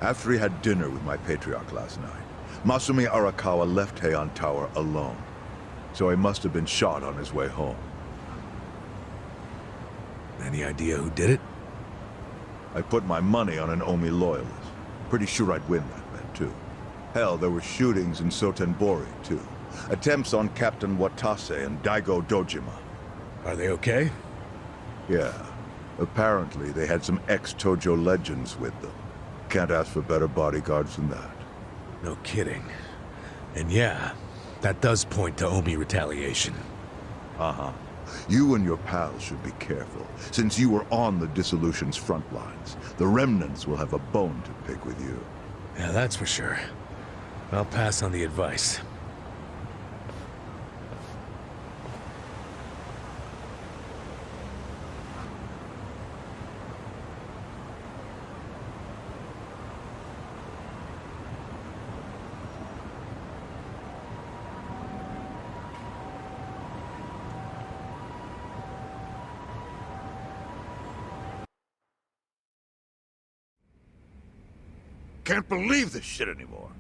After he had dinner with my patriarch last night, Masumi Arakawa left Heian Tower alone. So he must have been shot on his way home. Any idea who did it? I put my money on an Omi loyalist. Pretty sure I'd win that bet, too. Hell, there were shootings in Sotenbori, too. Attempts on Captain Watase and Daigo Dojima. Are they okay? Yeah. Apparently, they had some ex-Tojo legends with them. Can't ask for better bodyguards than that. No kidding. And yeah, that does point to Omi retaliation. Uh-huh. You and your pals should be careful, since you were on the dissolution's front lines. The remnants will have a bone to pick with you. Yeah, that's for sure. I'll pass on the advice. Can't believe this shit anymore.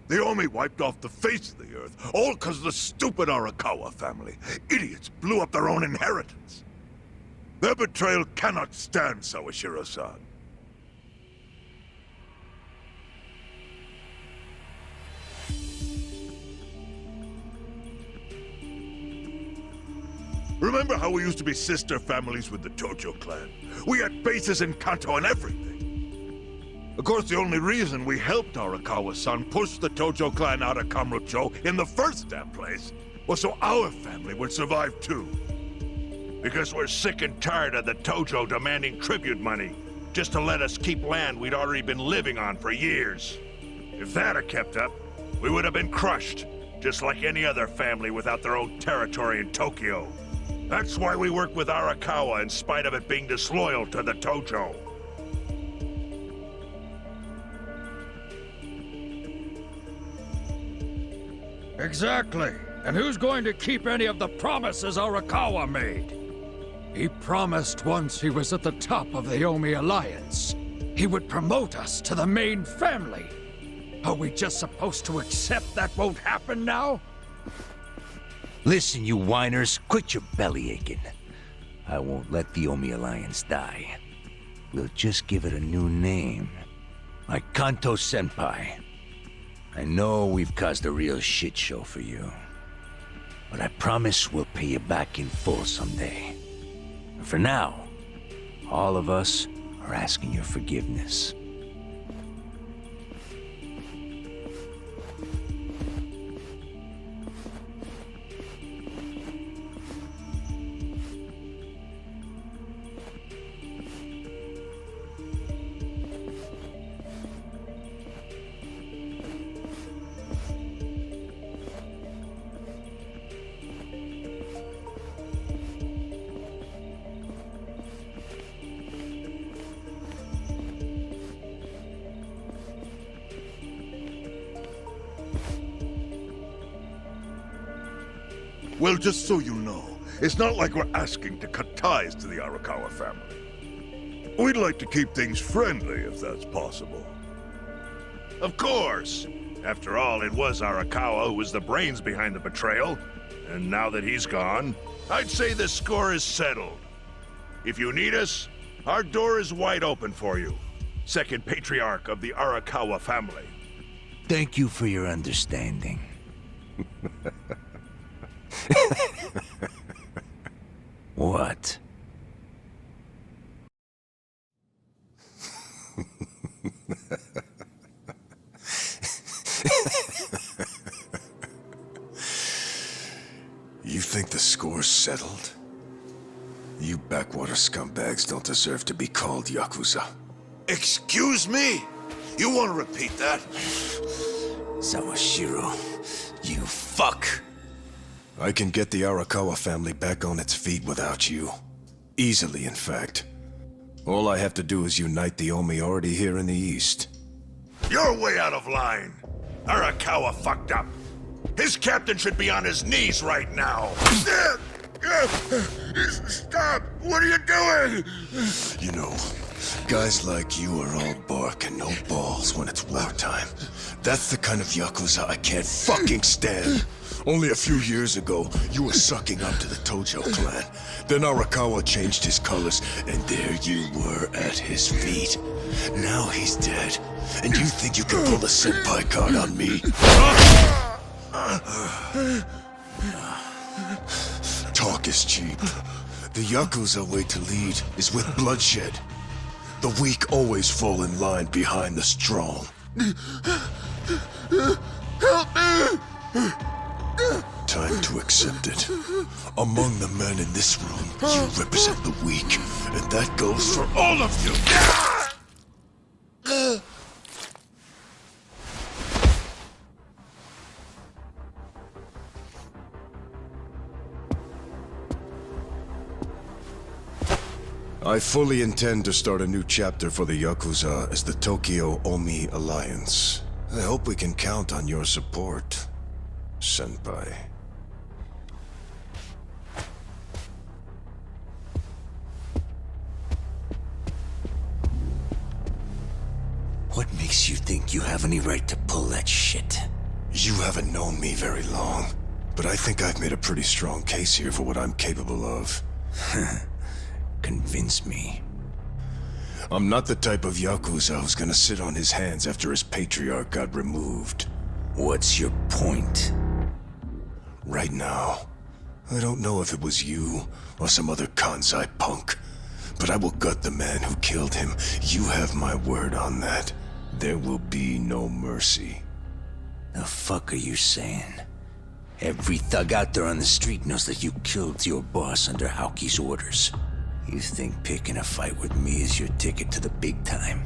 The Omi wiped off the face of the earth, all because of the stupid Arakawa family. Idiots blew up their own inheritance. Their betrayal cannot stand, Sawashiro-san. Remember how we used to be sister families with the Tojo clan? We had bases in Kanto and everything. Of course, the only reason we helped Arakawa-san push the Tojo clan out of Kamurocho in the first damn place was so our family would survive too. Because we're sick and tired of the Tojo demanding tribute money just to let us keep land we'd already been living on for years. If that had kept up, we would have been crushed, just like any other family without their own territory in Tokyo. That's why we work with Arakawa in spite of it being disloyal to the Tojo. Exactly. And who's going to keep any of the promises Arakawa made? He promised once he was at the top of the Omi Alliance, he would promote us to the main family. Are we just supposed to accept that won't happen now? Listen, you whiners, quit your belly aching. I won't let the Omi Alliance die. We'll just give it a new name. Like Kanto Senpai. I know we've caused a real shit show for you. But I promise we'll pay you back in full someday. And for now, all of us are asking your forgiveness. Well, just so you know, it's not like we're asking to cut ties to the Arakawa family. We'd like to keep things friendly, if that's possible. Of course! After all, it was Arakawa who was the brains behind the betrayal. And now that he's gone, I'd say the score is settled. If you need us, our door is wide open for you. Second patriarch of the Arakawa family. Thank you for your understanding. What? You think the score's settled? You backwater scumbags don't deserve to be called Yakuza. Excuse me? You want to repeat that? Sawashiro, you fuck! I can get the Arakawa family back on its feet without you. Easily, in fact. All I have to do is unite the Omi already here in the East. You're way out of line. Arakawa fucked up. His captain should be on his knees right now. Stop! What are you doing? You know, guys like you are all bark and no balls when it's wartime. That's the kind of Yakuza I can't fucking stand. Only a few years ago, you were sucking up to the Tojo clan. Then Arakawa changed his colors, and there you were at his feet. Now he's dead, and you think you can pull the senpai card on me? Talk is cheap. The Yakuza way to lead is with bloodshed. The weak always fall in line behind the strong. Help me! Time to accept it. Among the men in this room, you represent the weak, and that goes for all of you! I fully intend to start a new chapter for the Yakuza as the Tokyo Omi Alliance. I hope we can count on your support, Senpai. What makes you think you have any right to pull that shit? You haven't known me very long, but I think I've made a pretty strong case here for what I'm capable of. Convince me. I'm not the type of Yakuza who's gonna sit on his hands after his patriarch got removed. What's your point? Right now, I don't know if it was you or some other Kansai punk, but I will gut the man who killed him. You have my word on that. There will be no mercy. The fuck are you saying? Every thug out there on the street knows that you killed your boss under Haoki's orders. You think picking a fight with me is your ticket to the big time?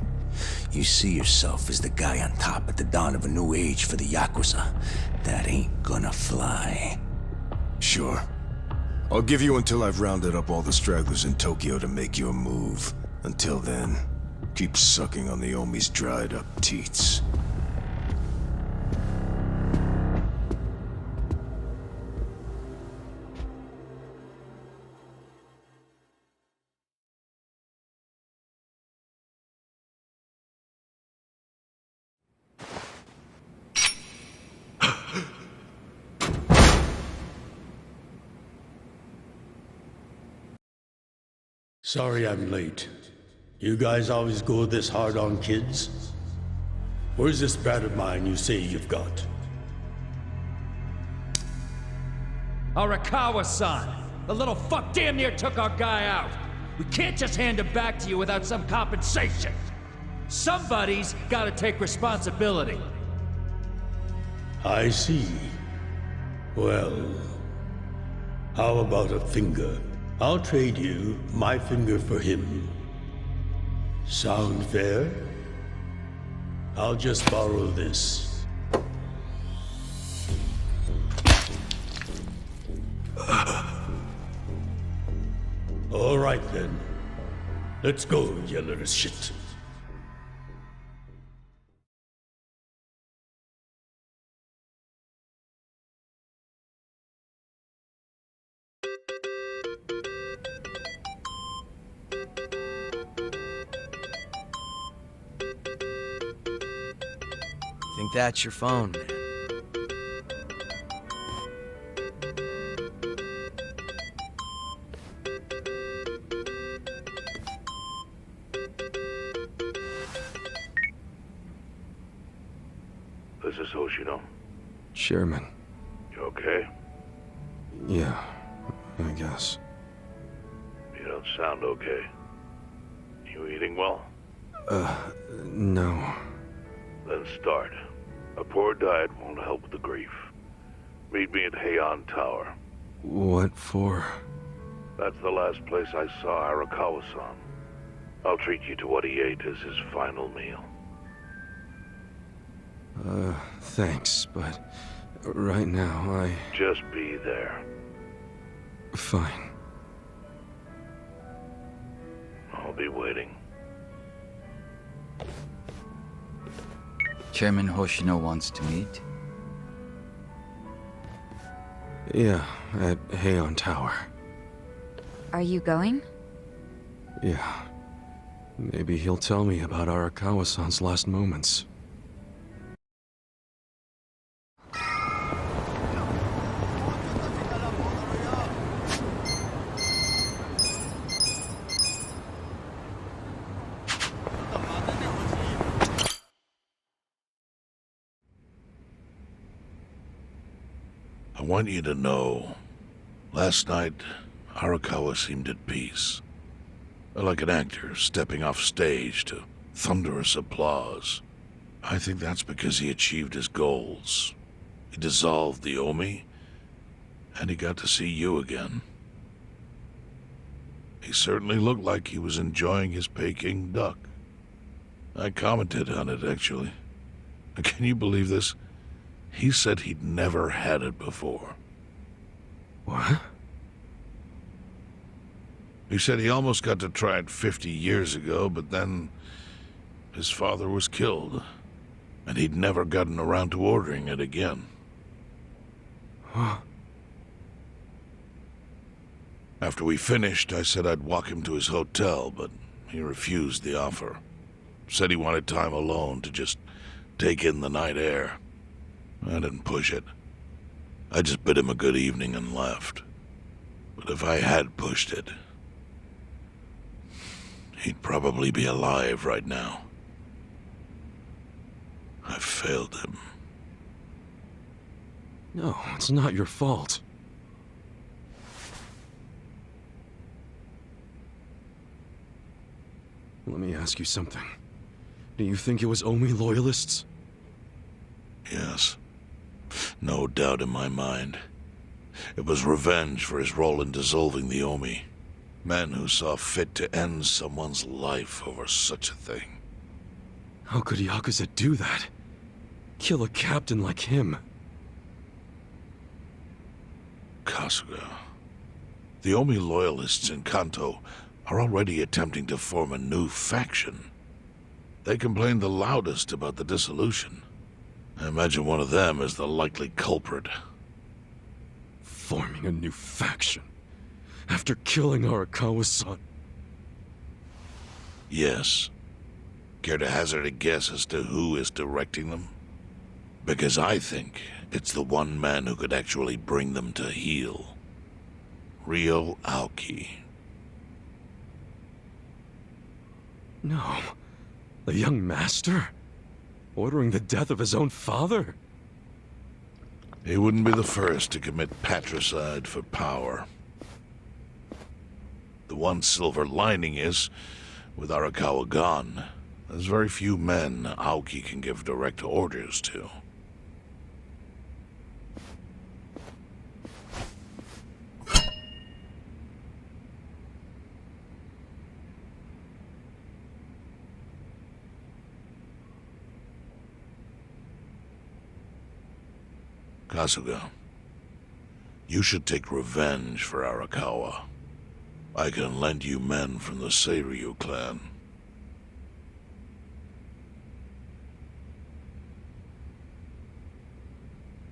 You see yourself as the guy on top at the dawn of a new age for the Yakuza. That ain't gonna fly. Sure. I'll give you until I've rounded up all the stragglers in Tokyo to make your move. Until then, keep sucking on the Omi's dried up teats. Sorry I'm late. You guys always go this hard on kids? Where's this brat of mine you say you've got? Arakawa-san! The little fuck damn near took our guy out! We can't just hand him back to you without some compensation! Somebody's gotta take responsibility! I see. Well, how about a finger? I'll trade you my finger for him. Sound fair? I'll just borrow this. All right then. Let's go, you little shit. Think that's your phone, man. This is Hoshino. Chairman. You okay? Yeah, I guess. You don't sound okay. You eating well? No. Then start. A poor diet won't help with the grief. Meet me at Heian Tower. What for? That's the last place I saw Arakawa-san. I'll treat you to what he ate as his final meal. Thanks, but right now Just be there. Fine. I'll be waiting. Chairman Hoshino wants to meet. Yeah, at Heian Tower. Are you going? Yeah. Maybe he'll tell me about Arakawa-san's last moments. I want you to know, last night, Arakawa seemed at peace. Like an actor stepping off stage to thunderous applause. I think that's because he achieved his goals. He dissolved the Omi, and he got to see you again. He certainly looked like he was enjoying his Peking duck. I commented on it, actually. Can you believe this? He said he'd never had it before. What? He said he almost got to try it 50 years ago, but then his father was killed, and he'd never gotten around to ordering it again. Huh? After we finished, I said I'd walk him to his hotel, but he refused the offer. Said he wanted time alone to just take in the night air. I didn't push it. I just bid him a good evening and left. But if I had pushed it, he'd probably be alive right now. I failed him. No, it's not your fault. Let me ask you something. Do you think it was Omi loyalists? Yes. No doubt in my mind. It was revenge for his role in dissolving the Omi. Men who saw fit to end someone's life over such a thing. How could Yakuza do that? Kill a captain like him? Kasuga. The Omi loyalists in Kanto are already attempting to form a new faction. They complain the loudest about the dissolution. I imagine one of them is the likely culprit. Forming a new faction? After killing Arakawa-san? Yes. Care to hazard a guess as to who is directing them? Because I think it's the one man who could actually bring them to heel. Ryo Aoki. No. The young master? Ordering the death of his own father? He wouldn't be the first to commit patricide for power. The one silver lining is, with Arakawa gone, there's very few men Aoki can give direct orders to. Kasuga, you should take revenge for Arakawa. I can lend you men from the Seiryu clan.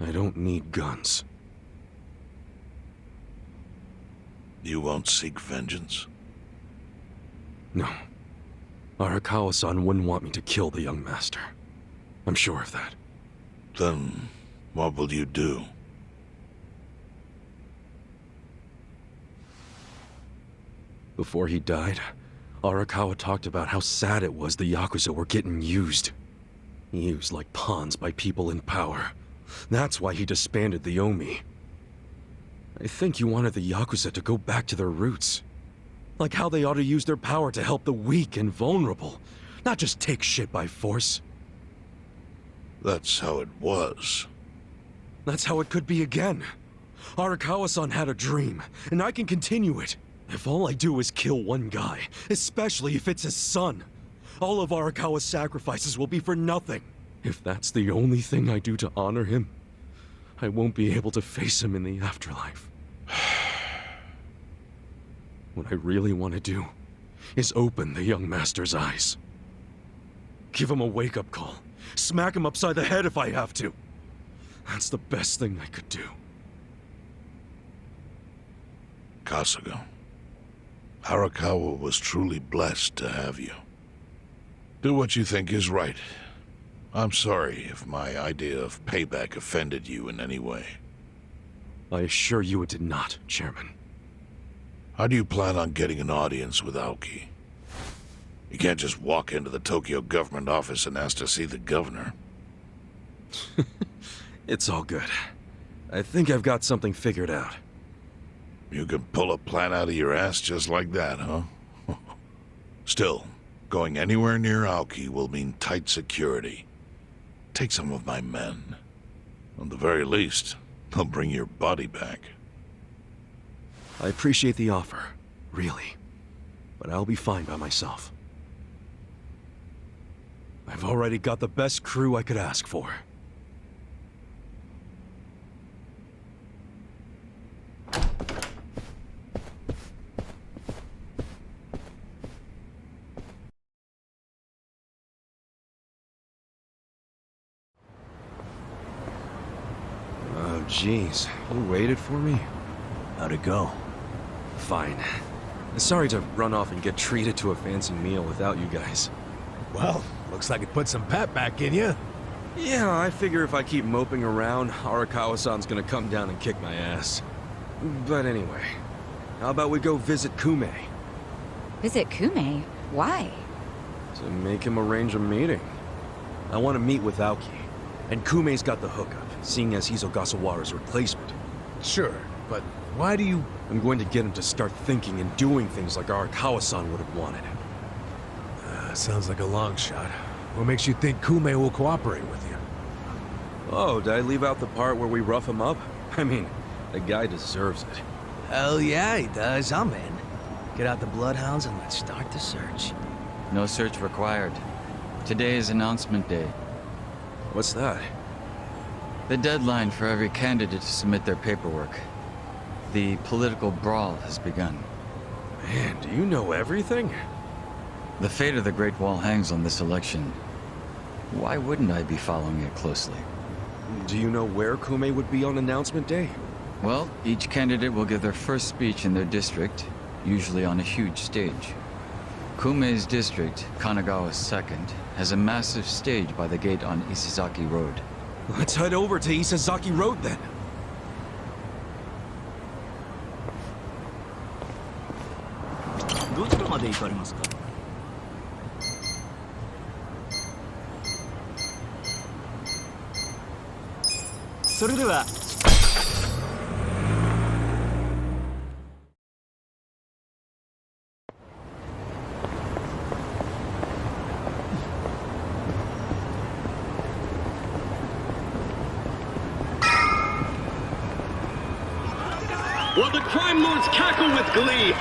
I don't need guns. You won't seek vengeance? No. Arakawa-san wouldn't want me to kill the young master. I'm sure of that. Then what will you do? Before he died, Arakawa talked about how sad it was the Yakuza were getting used. Used like pawns by people in power. That's why he disbanded the Omi. I think he wanted the Yakuza to go back to their roots. Like how they ought to use their power to help the weak and vulnerable, not just take shit by force. That's how it was. That's how it could be again. Arakawa-san had a dream, and I can continue it. If all I do is kill one guy, especially if it's his son, all of Arakawa's sacrifices will be for nothing. If that's the only thing I do to honor him, I won't be able to face him in the afterlife. What I really want to do is open the young master's eyes. Give him a wake-up call. Smack him upside the head if I have to. That's the best thing I could do. Kasuga, Arakawa was truly blessed to have you. Do what you think is right. I'm sorry if my idea of payback offended you in any way. I assure you it did not, Chairman. How do you plan on getting an audience with Aoki? You can't just walk into the Tokyo government office and ask to see the governor. It's all good. I think I've got something figured out. You can pull a plan out of your ass just like that, huh? Still, going anywhere near Aoki will mean tight security. Take some of my men. At the very least, they'll bring your body back. I appreciate the offer, really. But I'll be fine by myself. I've already got the best crew I could ask for. Oh, jeez. You waited for me? How'd it go? Fine. Sorry to run off and get treated to a fancy meal without you guys. Well, looks like it put some pep back in you. Yeah, I figure if I keep moping around, Arakawa-san's gonna come down and kick my ass. But anyway, how about we go visit Kume? Visit Kume? Why? To make him arrange a meeting. I want to meet with Aoki, and Kume's got the hookup, seeing as he's Ogasawara's replacement. Sure, but why do you... I'm going to get him to start thinking and doing things like Arakawa-san would have wanted. Sounds like a long shot. What makes you think Kume will cooperate with you? Oh, did I leave out the part where we rough him up? I mean, the guy deserves it. Hell yeah, he does. I'm in. Get out the bloodhounds and let's start the search. No search required. Today is announcement day. What's that? The deadline for every candidate to submit their paperwork. The political brawl has begun. Man, do you know everything? The fate of the Great Wall hangs on this election. Why wouldn't I be following it closely? Do you know where Kume would be on announcement day? Well, each candidate will give their first speech in their district, usually on a huge stage. Kume's district, Kanagawa's second, has a massive stage by the gate on Isizaki Road. Let's head over to Isazaki Road then. While the crime lords cackle with glee,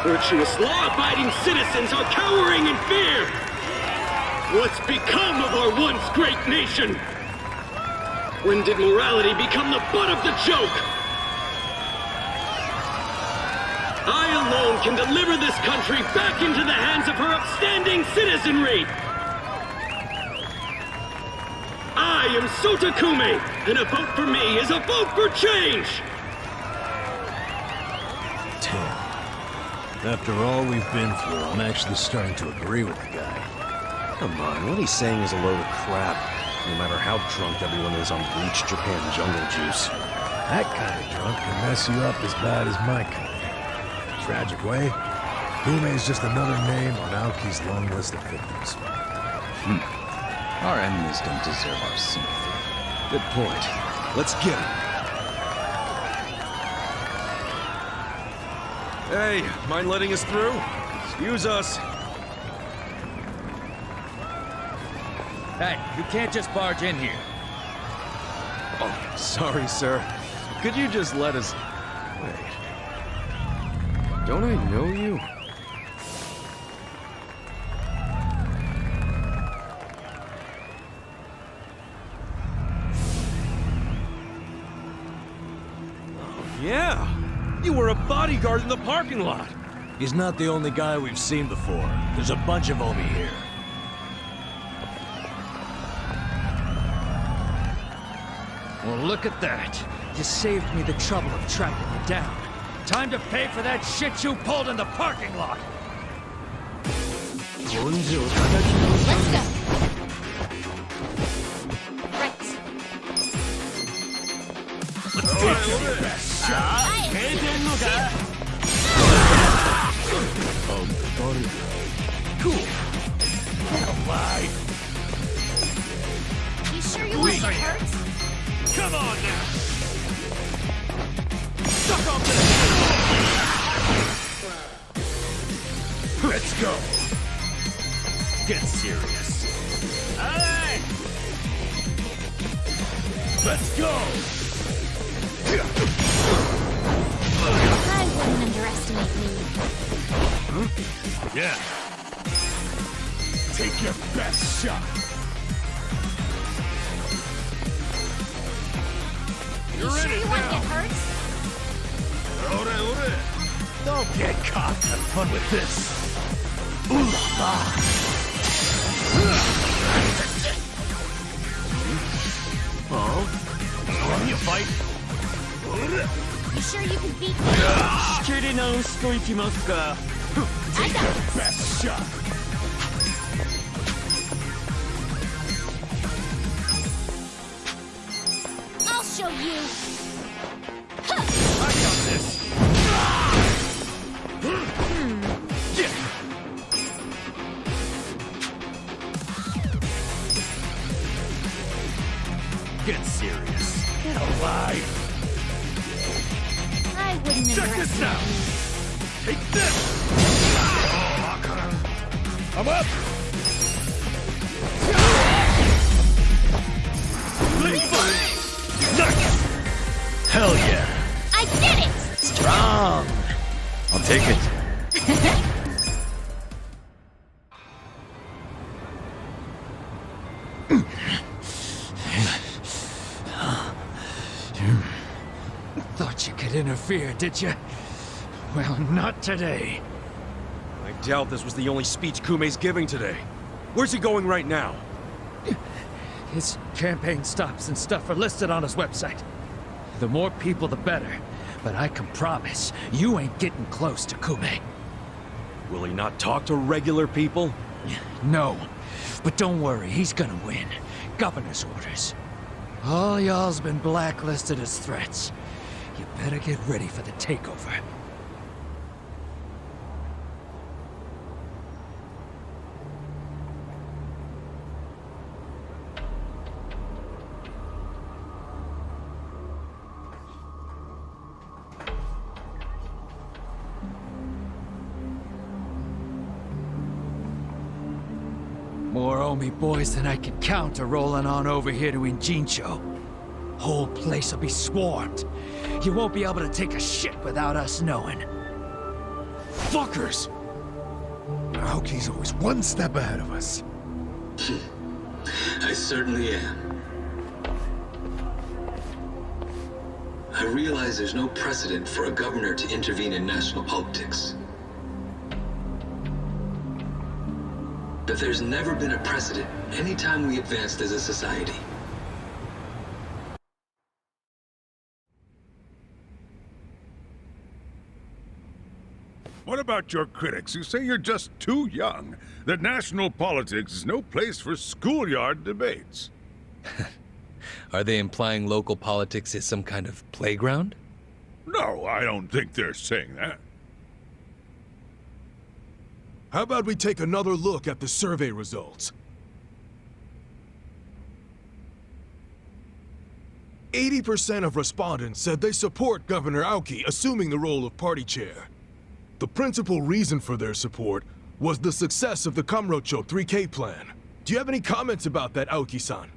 virtuous law-abiding citizens are cowering in fear. What's become of our once great nation? When did morality become the butt of the joke? I alone can deliver this country back into the hands of her upstanding citizenry. I am Sota Kume, and a vote for me is a vote for change. After all we've been through, I'm actually starting to agree with the guy. Come on, what he's saying is a load of crap. No matter how drunk everyone is on bleached Japan jungle juice. That kind of drunk can mess you up as bad as my kind. Tragic way, Kume is just another name on Aoki's long list of victims. Our enemies don't deserve our sympathy. Good point. Let's get him. Hey, mind letting us through? Excuse us. Hey, you can't just barge in here. Oh, sorry, sir. Could you just let us... Wait. Don't I know you? Oh, yeah! You were a bodyguard in the parking lot! He's not the only guy we've seen before. There's a bunch of Omi here. Well, look at that. You saved me the trouble of tracking you down. Time to pay for that shit you pulled in the parking lot! Let's go! Right. Cool. You sure you want to get hurt? Come on now! Suck off the... Let's go! Get serious. Alright! Let's go! I wouldn't underestimate me. Yeah. Take your best shot. You sure you want to get hurt? Don't get caught. Have fun with this. Ooh la la. Oh? Want you fight? You sure you can beat me? Take your best shot. I'll show you. I got this. Yeah. Get serious. Get alive. I wouldn't Check this underestimate out. me. Take this. I'm up. Hell yeah. I did it! Strong. I'll take it. Thought you could interfere, did you? Well, not today. I doubt this was the only speech Kumei's giving today. Where's he going right now? His campaign stops and stuff are listed on his website. The more people, the better. But I can promise, you ain't getting close to Kumei. Will he not talk to regular people? No. But don't worry, he's gonna win. Governor's orders. All y'all's been blacklisted as threats. You better get ready for the takeover. More Omi boys than I can count are rolling on over here to Injincho. Whole place will be swarmed. You won't be able to take a shit without us knowing. Fuckers! Aoki's always one step ahead of us. I certainly am. I realize there's no precedent for a governor to intervene in national politics. But there's never been a precedent anytime we advanced as a society. What about your critics who say you're just too young? That national politics is no place for schoolyard debates? Are they implying local politics is some kind of playground? No, I don't think they're saying that. How about we take another look at the survey results? 80% of respondents said they support Governor Aoki assuming the role of party chair. The principal reason for their support was the success of the Kamurocho 3K plan. Do you have any comments about that, Aoki-san?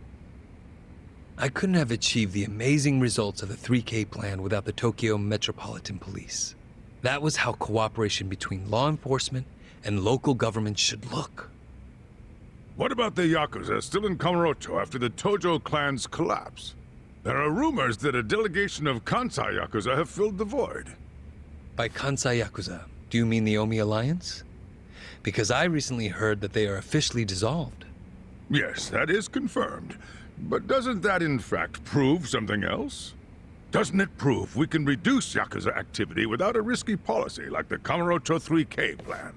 I couldn't have achieved the amazing results of the 3K plan without the Tokyo Metropolitan Police. That was how cooperation between law enforcement and local government should look. What about the Yakuza still in Kamurocho after the Tojo clan's collapse? There are rumors that a delegation of Kansai Yakuza have filled the void. By Kansai Yakuza, do you mean the Omi Alliance? Because I recently heard that they are officially dissolved. Yes, that is confirmed. But doesn't that in fact prove something else? Doesn't it prove we can reduce Yakuza activity without a risky policy like the Kamurocho 3K plan?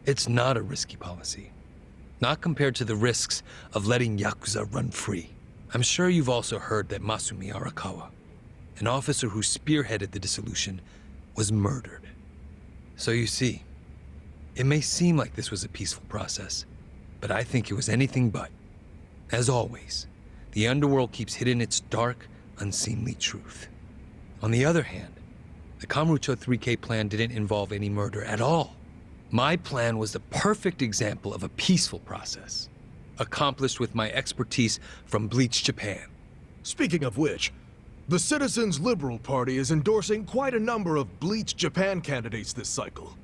It's not a risky policy. Not compared to the risks of letting Yakuza run free. I'm sure you've also heard that Masumi Arakawa, an officer who spearheaded the dissolution, was murdered. So you see, it may seem like this was a peaceful process, but I think it was anything but. As always, the underworld keeps hidden its dark, unseemly truth. On the other hand, the Kamurocho 3K plan didn't involve any murder at all. My plan was the perfect example of a peaceful process, accomplished with my expertise from Bleach Japan. Speaking of which, the Citizens Liberal Party is endorsing quite a number of Bleach Japan candidates this cycle.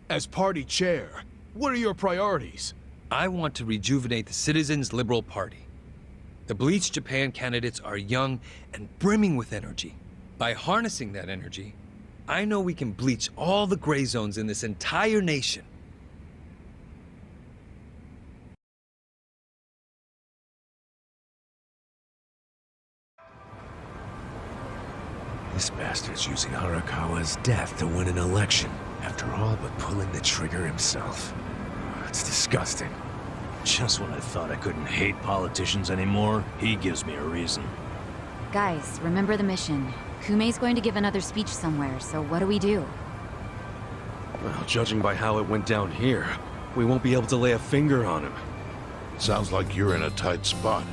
As party chair, what are your priorities? I want to rejuvenate the Citizens Liberal Party. The Bleach Japan candidates are young and brimming with energy. By harnessing that energy, I know we can bleach all the gray zones in this entire nation. This bastard's using Arakawa's death to win an election, after all but pulling the trigger himself. It's disgusting. Just when I thought I couldn't hate politicians anymore, he gives me a reason. Guys, remember the mission. Kumei's going to give another speech somewhere, so what do we do? Well, judging by how it went down here, we won't be able to lay a finger on him. Sounds like you're in a tight spot.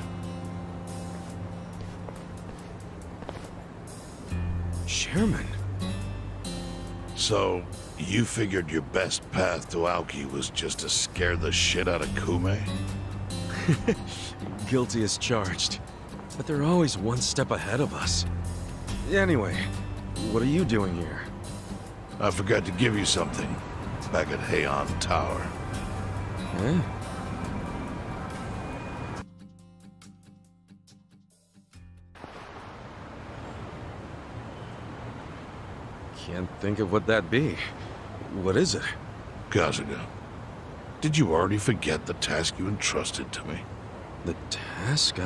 Chairman? So, you figured your best path to Aoki was just to scare the shit out of Kume? Guilty as charged. But they're always one step ahead of us. Anyway, what are you doing here? I forgot to give you something back at Heian Tower. Eh? Can't think of what that'd be. What is it? Kasuga, did you already forget the task you entrusted to me? The task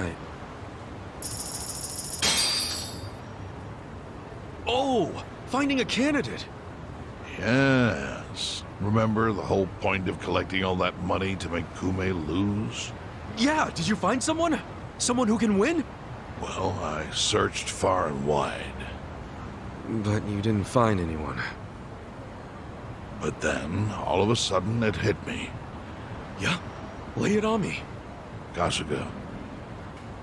Oh! Finding a candidate! Yes. Remember the whole point of collecting all that money to make Kume lose? Yeah, did you find someone? Someone who can win? Well, I searched far and wide. But you didn't find anyone. But then, all of a sudden, it hit me. Yeah? Lay it on me. Kasuga,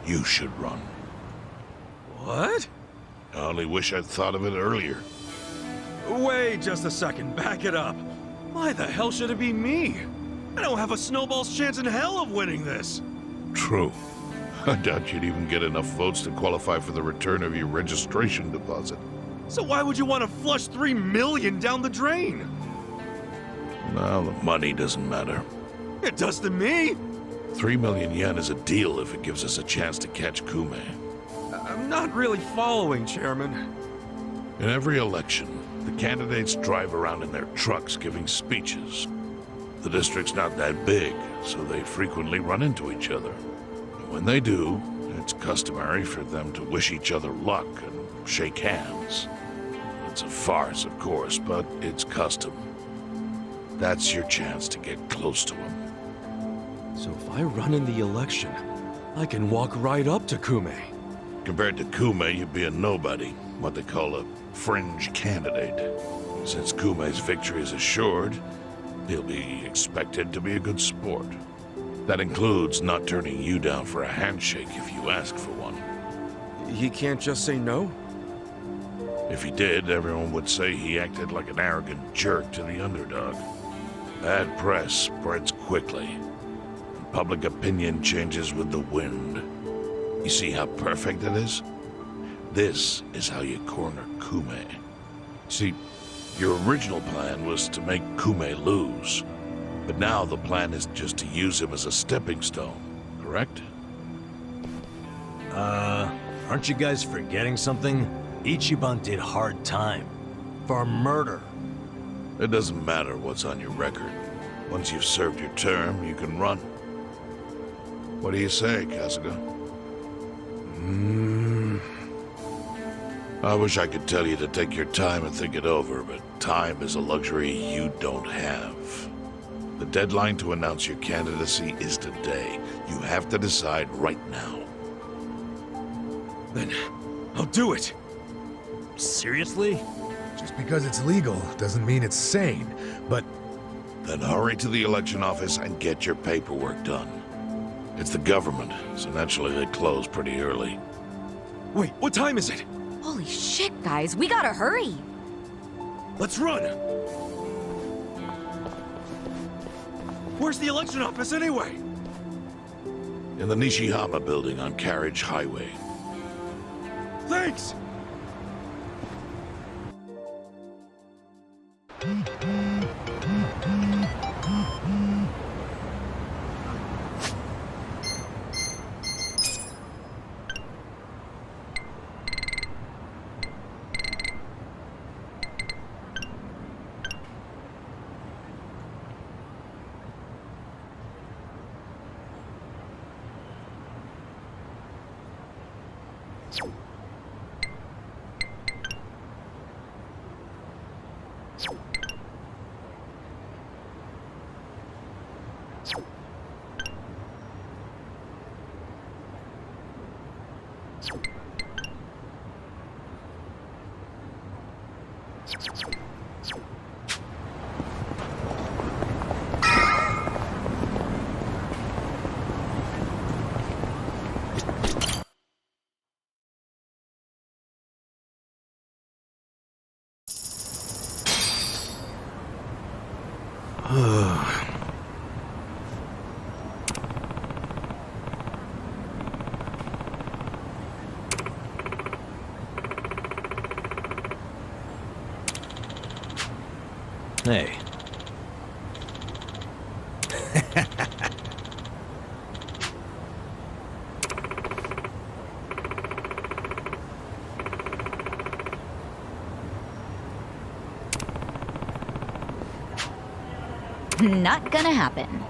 you should run. What? I only wish I'd thought of it earlier. Wait just a second, back it up. Why the hell should it be me? I don't have a snowball's chance in hell of winning this. True. I doubt you'd even get enough votes to qualify for the return of your registration deposit. So why would you want to flush $3 million down the drain? Well, the money doesn't matter. It does to me. 3 million yen is a deal if it gives us a chance to catch Kume. I'm not really following, Chairman. In every election, the candidates drive around in their trucks giving speeches. The district's not that big, so they frequently run into each other. And when they do, it's customary for them to wish each other luck and shake hands. It's a farce, of course, but it's custom. That's your chance to get close to him. So if I run in the election, I can walk right up to Kume. Compared to Kume, you'd be a nobody, what they call a fringe candidate. Since Kume's victory is assured, he'll be expected to be a good sport. That includes not turning you down for a handshake if you ask for one. He can't just say no? If he did, everyone would say he acted like an arrogant jerk to the underdog. Bad press spreads quickly. And public opinion changes with the wind. You see how perfect it is? This is how you corner Kume. See, your original plan was to make Kume lose. But now the plan is just to use him as a stepping stone, correct? Aren't you guys forgetting something? Ichiban did hard time. For murder. It doesn't matter what's on your record. Once you've served your term, you can run. What do you say, Kasuga? I wish I could tell you to take your time and think it over, but time is a luxury you don't have. The deadline to announce your candidacy is today. You have to decide right now. Then I'll do it. Seriously? Just because it's legal doesn't mean it's sane, but... Then hurry to the election office and get your paperwork done. It's the government, so naturally they close pretty early. Wait, what time is it? Holy shit, guys, we gotta hurry! Let's run! Where's the election office anyway? In the Nishihama building on Carriage Highway. Thanks! Hey. Not gonna happen.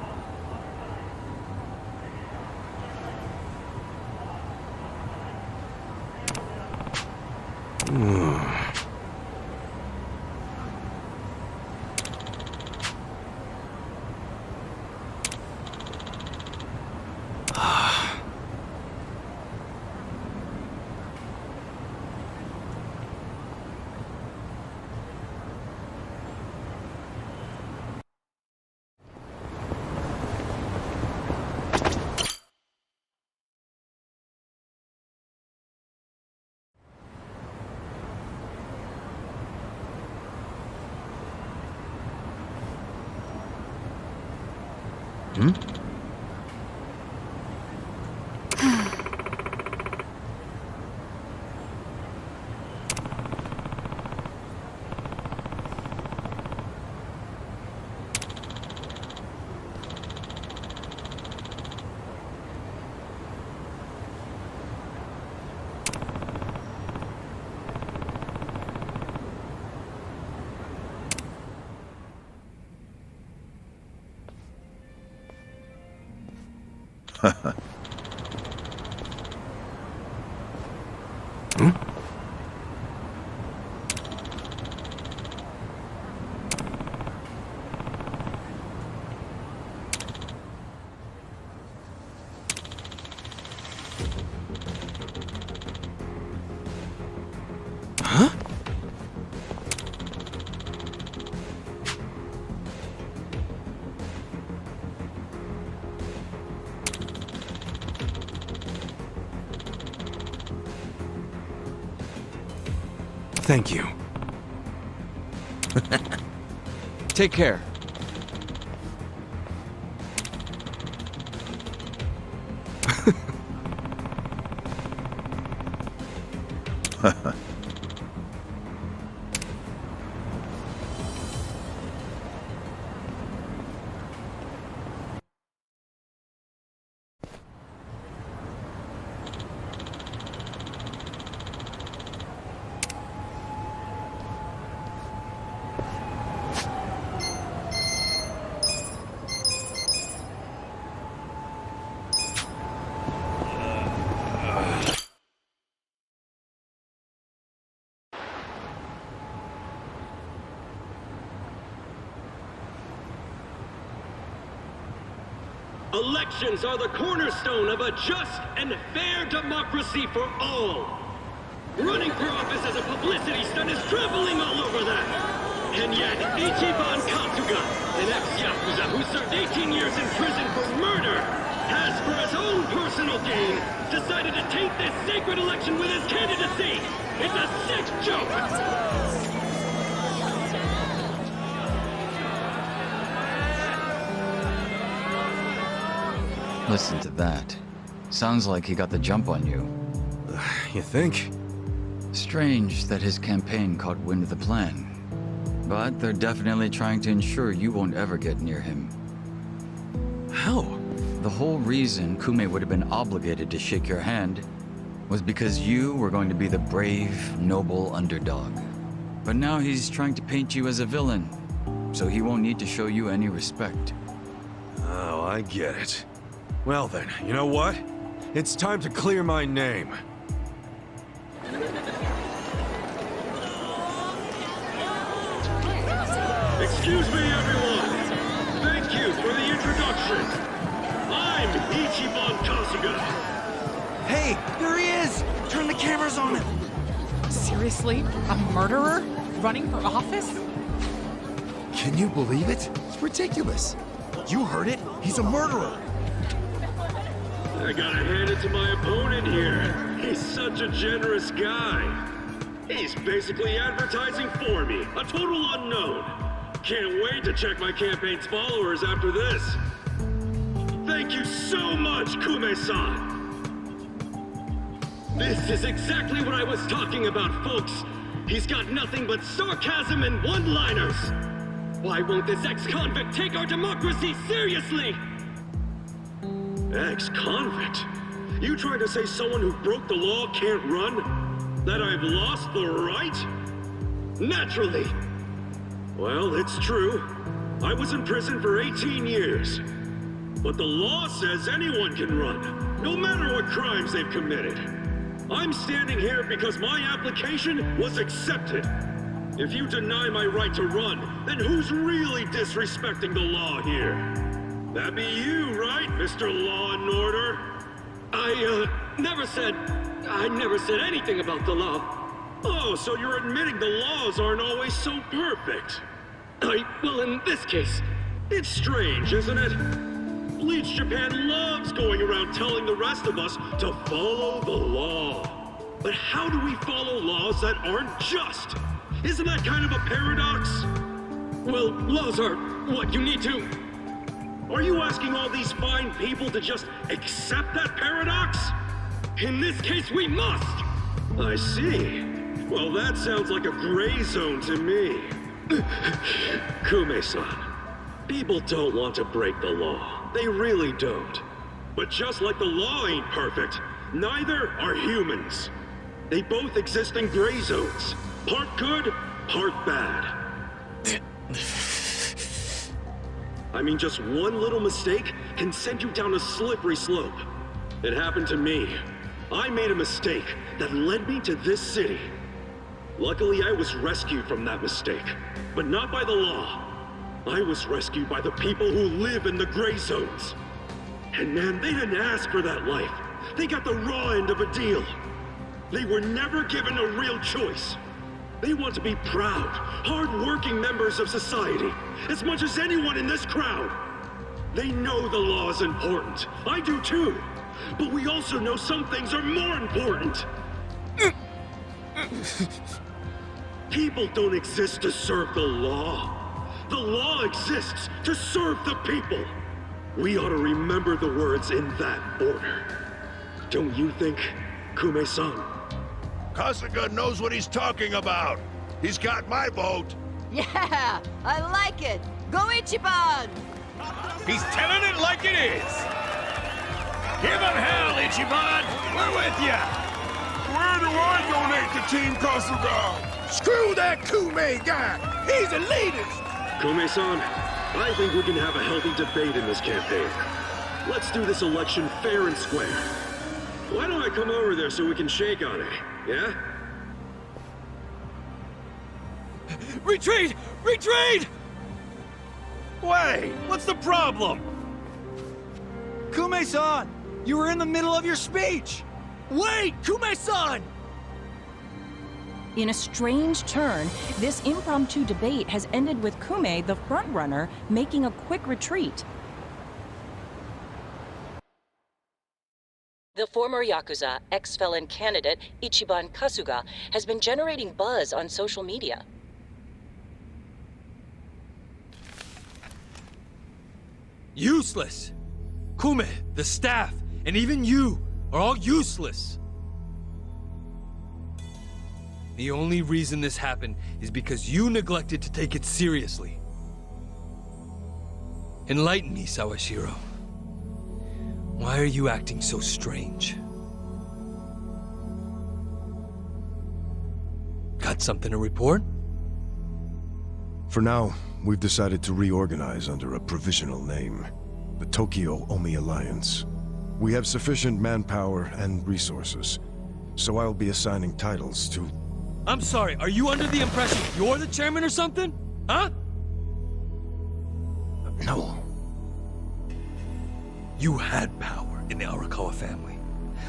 Thank you. Take care. Elections are the cornerstone of a just and fair democracy for all. Running for office as a publicity stunt is traveling all over that. And yet, Ichiban Katsuga, an ex-Yakuza who served 18 years in prison for murder, has, for his own personal gain, decided to taint this sacred election with his candidacy. It's a sick joke! Listen to that. Sounds like he got the jump on you. You think? Strange that his campaign caught wind of the plan. But they're definitely trying to ensure you won't ever get near him. How? The whole reason Kume would have been obligated to shake your hand was because you were going to be the brave, noble underdog. But now he's trying to paint you as a villain, so he won't need to show you any respect. Oh, I get it. Well then, you know what? It's time to clear my name. Excuse me, everyone. Thank you for the introduction. I'm Ichiban Kasuga. Hey, there he is! Turn the cameras on him! Seriously? A murderer? Running for office? Can you believe it? It's ridiculous. You heard it. He's a murderer. I gotta hand it to my opponent here. He's such a generous guy. He's basically advertising for me, a total unknown. Can't wait to check my campaign's followers after this. Thank you so much, Kume-san. This is exactly what I was talking about, folks. He's got nothing but sarcasm and one-liners. Why won't this ex-convict take our democracy seriously? Ex-convict? You trying to say someone who broke the law can't run? That I've lost the right? Naturally. Well, it's true. I was in prison for 18 years. But the law says anyone can run, no matter what crimes they've committed. I'm standing here because my application was accepted. If you deny my right to run, then who's really disrespecting the law here? That'd be you, right, Mr. Law and Order? I never said anything about the law. Oh, so you're admitting the laws aren't always so perfect. Well, in this case, it's strange, isn't it? Bleach Japan loves going around telling the rest of us to follow the law. But how do we follow laws that aren't just? Isn't that kind of a paradox? Well, laws are what you need to... Are you asking all these fine people to just accept that paradox? In this case, we must! I see. Well, that sounds like a gray zone to me. Kume-san, people don't want to break the law. They really don't. But just like the law ain't perfect, neither are humans. They both exist in gray zones. Part good, part bad. I mean, just one little mistake can send you down a slippery slope. It happened to me. I made a mistake that led me to this city. Luckily, I was rescued from that mistake, but not by the law. I was rescued by the people who live in the gray zones. And man, they didn't ask for that life. They got the raw end of a deal. They were never given a real choice. They want to be proud, hard-working members of society, as much as anyone in this crowd. They know the law is important. I do too. But we also know some things are more important. People don't exist to serve the law. The law exists to serve the people. We ought to remember the words in that order. Don't you think, Kume-san? Kasuga knows what he's talking about. He's got my vote. Yeah, I like it. Go Ichiban! He's telling it like it is. Give him hell, Ichiban. We're with ya. Where do I donate to Team Kasuga? Screw that Kume guy! He's the latest! Kume-san, I think we can have a healthy debate in this campaign. Let's do this election fair and square. Why don't I come over there so we can shake on it, yeah? Retreat! Retreat! Wait, what's the problem? Kume-san! You were in the middle of your speech! Wait! Kume-san! In a strange turn, this impromptu debate has ended with Kume, the frontrunner, making a quick retreat. The former Yakuza, ex-felon candidate Ichiban Kasuga has been generating buzz on social media. Useless! Kume, the staff, and even you are all useless! The only reason this happened is because you neglected to take it seriously. Enlighten me, Sawashiro. Why are you acting so strange? Got something to report? For now, we've decided to reorganize under a provisional name, the Tokyo Omi Alliance. We have sufficient manpower and resources, so I'll be assigning titles to... I'm sorry, are you under the impression you're the chairman or something? Huh? No. You had power in the Arakawa family,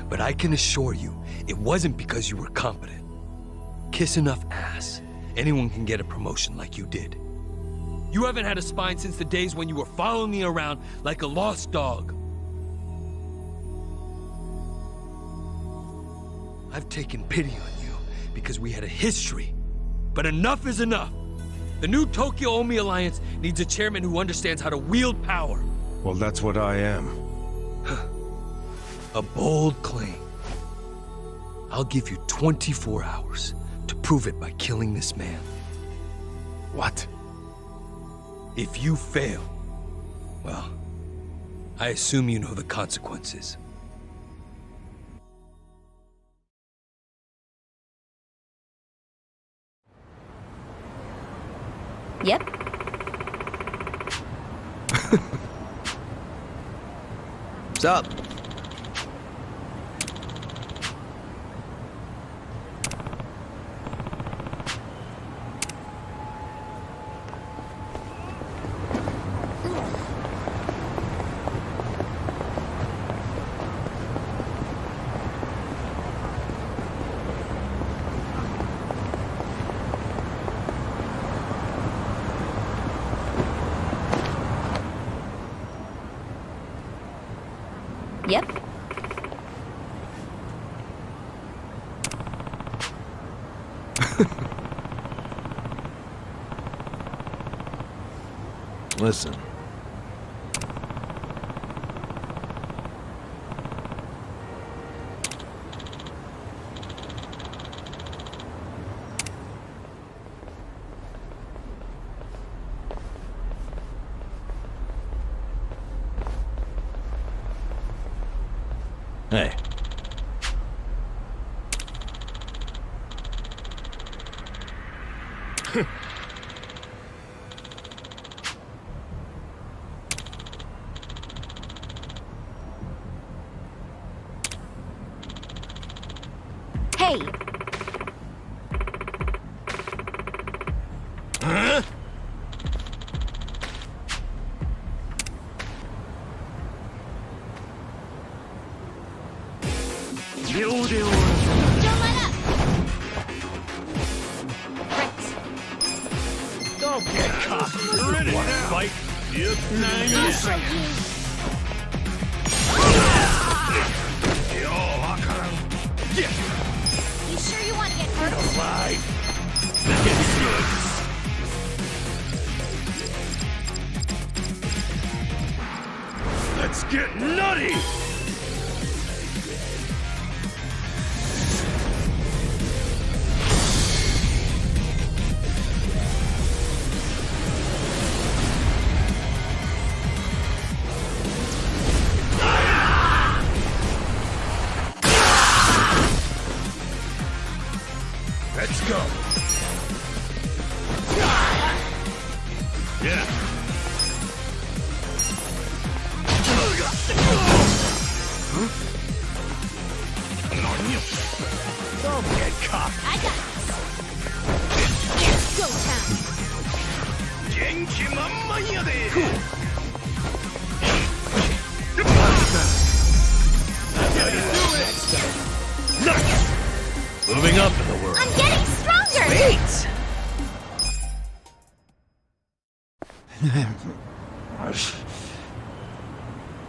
but I can assure you, it wasn't because you were competent. Kiss enough ass, anyone can get a promotion like you did. You haven't had a spine since the days when you were following me around like a lost dog. I've taken pity on you because we had a history, but enough is enough. The new Tokyo Omi Alliance needs a chairman who understands how to wield power. Well, that's what I am. A bold claim. I'll give you 24 hours to prove it by killing this man. What? If you fail, well, I assume you know the consequences. Yep. What's up? Yep. Listen. Hey. Hey! Huh? Don't let up! Don't get caught. You're in it now. Fight. Yep. I'll show you! You sure you want to get hurt? Let's get nutty! Let's go. Yeah. moving up in the world. I'm getting stronger! Wait!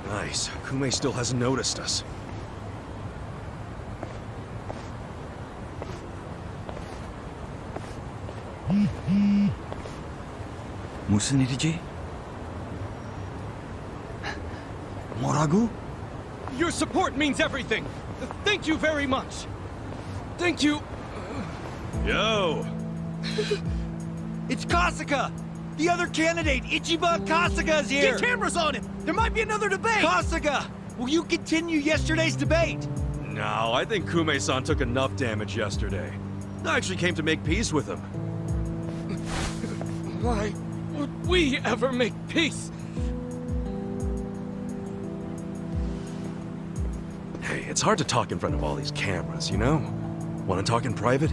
Nice. Kume still hasn't noticed us. 무슨 일이지? 뭐라고? Your support means everything. Thank you very much. Thank you. Yo! It's Kasuga! The other candidate, Ichiban Kasuga, is here! Get cameras on him! There might be another debate! Kasuga! Will you continue yesterday's debate? No, I think Kume-san took enough damage yesterday. I actually came to make peace with him. Why would we ever make peace? Hey, it's hard to talk in front of all these cameras, you know? Want to talk in private?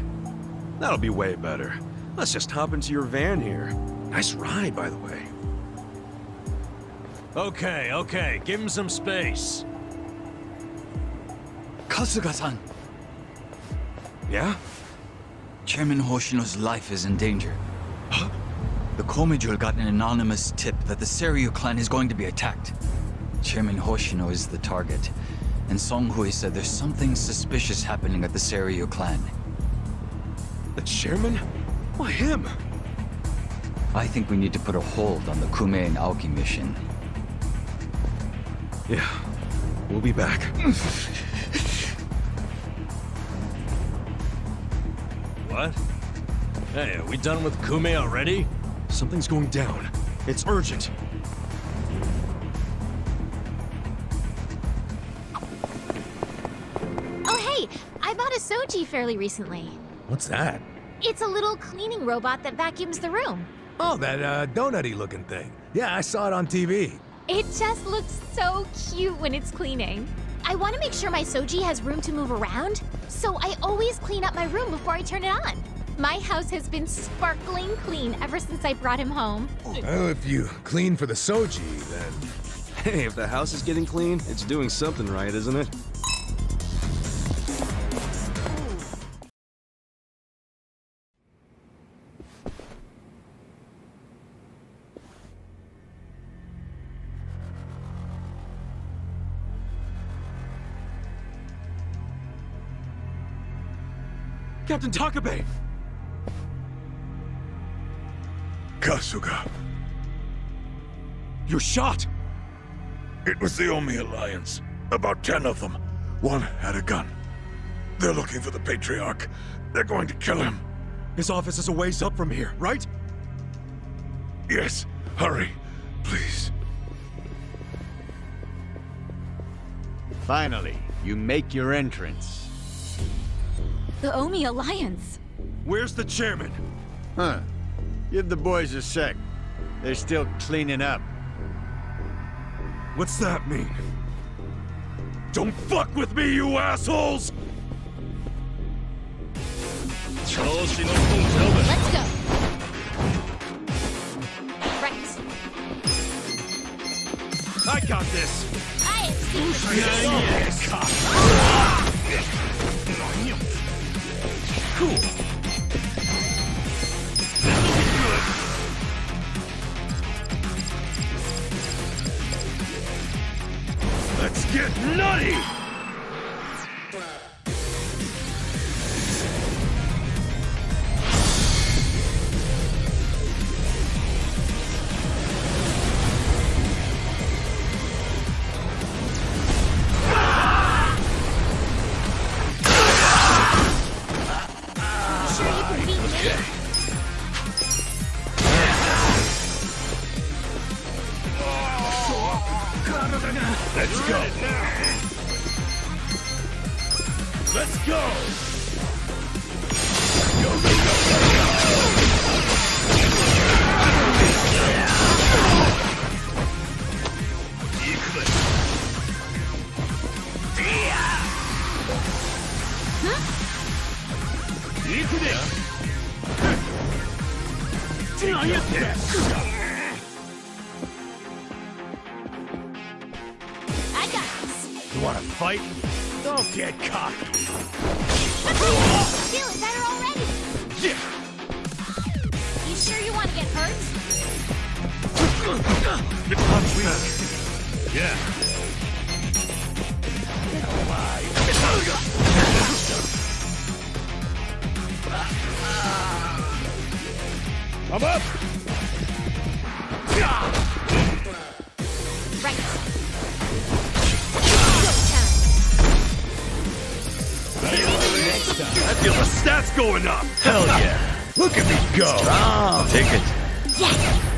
That'll be way better. Let's just hop into your van here. Nice ride, by the way. Okay, give him some space. Kasuga-san, Yeah? Chairman Hoshino's life is in danger. The Komijul got an anonymous tip that the Seiryu clan is going to be attacked. Chairman Hoshino is the target, and Song Hui said there's something suspicious happening at the Seiryu clan. The chairman? Why him? I think we need to put a hold on the Kume and Aoki mission. Yeah, we'll be back. What? Hey, are we done with Kume already? Something's going down. It's urgent. Oh hey, I bought a Soji fairly recently. What's that? It's a little cleaning robot that vacuums the room. Oh, that donut-y looking thing. Yeah, I saw it on TV. It just looks so cute when it's cleaning. I want to make sure my Soji has room to move around, so I always clean up my room before I turn it on. My house has been sparkling clean ever since I brought him home. Well, if you clean for the Soji, then... Hey, if the house is getting clean, it's doing something right, isn't it? Captain Takabe! Kasuga. You're shot! It was the Omi Alliance. About 10 of them. One had a gun. They're looking for the Patriarch. They're going to kill him. His office is a ways up from here, right? Yes. Hurry. Please. Finally, you make your entrance. The Omi Alliance. Where's the chairman? Huh. Give the boys a sec. They're still cleaning up. What's that mean? Don't fuck with me, you assholes! Let's go. Right. I got this! I Cool. Let's get nutty! sure you can beat me. Let's go! Let's go! I got this. You wanna fight? Don't get cocky. Feeling better already. Yeah. You sure you want to get hurt? Punch me. Yeah. I'm up. Right. I feel the stats going up. Hell yeah. Look at me go. Take it. Yes!